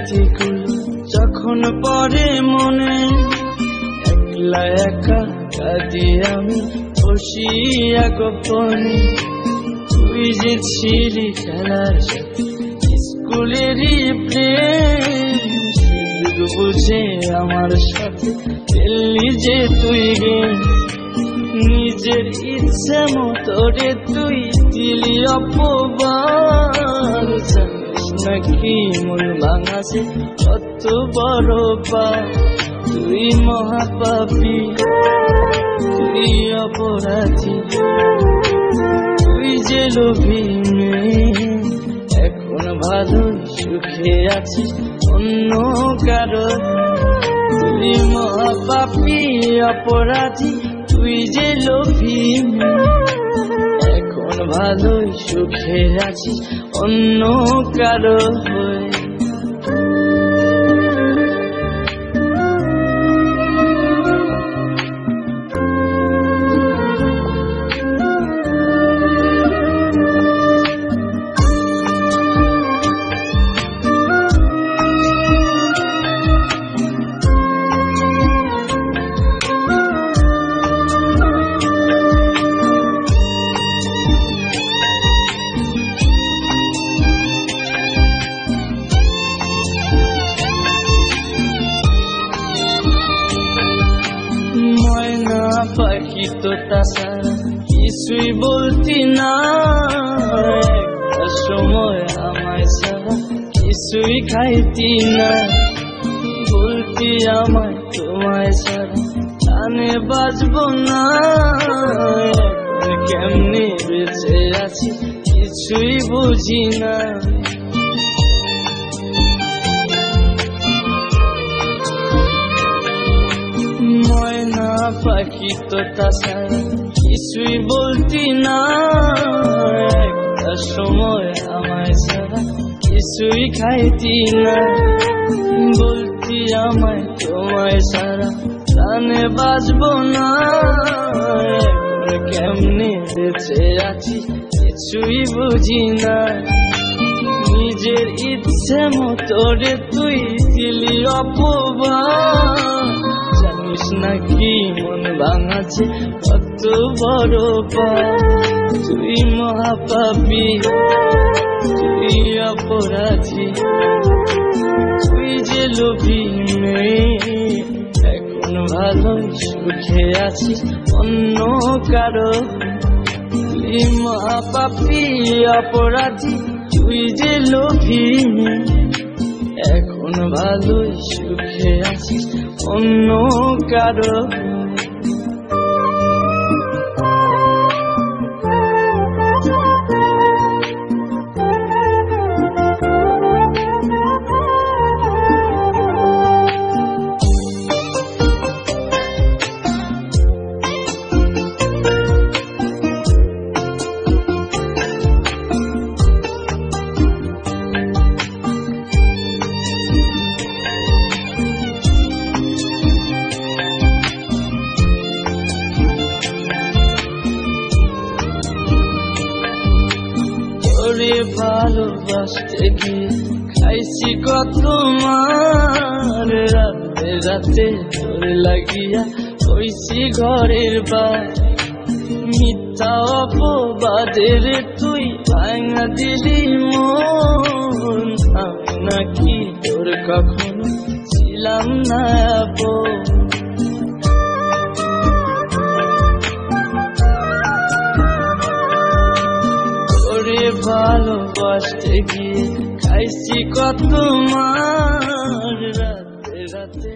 স্মৃতিগুলো যখন পড়ে মনে, একলা একা কাঁদি আমি বসিয়া গোপনে। তুই যে ছিলি খেলার সাথে স্কুলেরই প্রেম, সিঁদুর বুঝে আমার সাথে খেললি যে তুই গেম। নিজের ইচ্ছে মতো রে তুই দিলি অপবাদ, জানিস নাকি মন ভাঙাছে কত বড় পাপ। তুই মহাপাপী, তুই অপরাধী, তুই যে লোভী মেয়ে, এখন ভালো সুখে আছিস অন্য কারো। তুই মহাপাপী অপরাধী, তুই যে লোভী মেয়ে, এখন ভালোই সুখে আছিস অন্য কারো হয়ে। পাখি তো তাছাড়া কিছুই বলতি না, একটা সময় আমায় ছাড়া কিছুই খাইতি না। বলতি আমায় তোমায় ছাড়া জানে বাঁচবো না, কেমনে বেঁচে আছি কিছুই বুঝি না। ময়না পাখি তো তাছাড়া কিছুই বলতি না, একটা সময় আমায় ছাড়া কিছুই খাইতি না। বলতি আমায় তোমায় ছাড়া জানে বাঁচবো না, কেমনে বেঁচে আছি কিছুই বুঝি না। নিজের ইচ্ছে মতো রে তুই দিলি অপবাদ, জানিস নাকি মন ভাঙাছে কত বড় পাপ। তুই মহাপাপী, তুই অপরাধী, তুই যে লোভী মেয়ে, এখন ভালো সুখে আছিস অন্য কারো। তুই মহাপাপী অপরাধী, তুই যে লোভী মেয়ে, এখন ভালোই সুখে আছিস অন্য কারো। তোরে ভালোবাসতে গিয়ে খাইছি কত মার, রাতে রাতে তোরে লাগিয়া হইছি ঘরের বার। মিথ্যা অপবাদের তুই ভাঙা দিলি মন, আমি নাকি তোর কখনো ছিলাম না আপন। ভালোবাসতে গিয়ে খাইছি কত মার, রাতে রাতে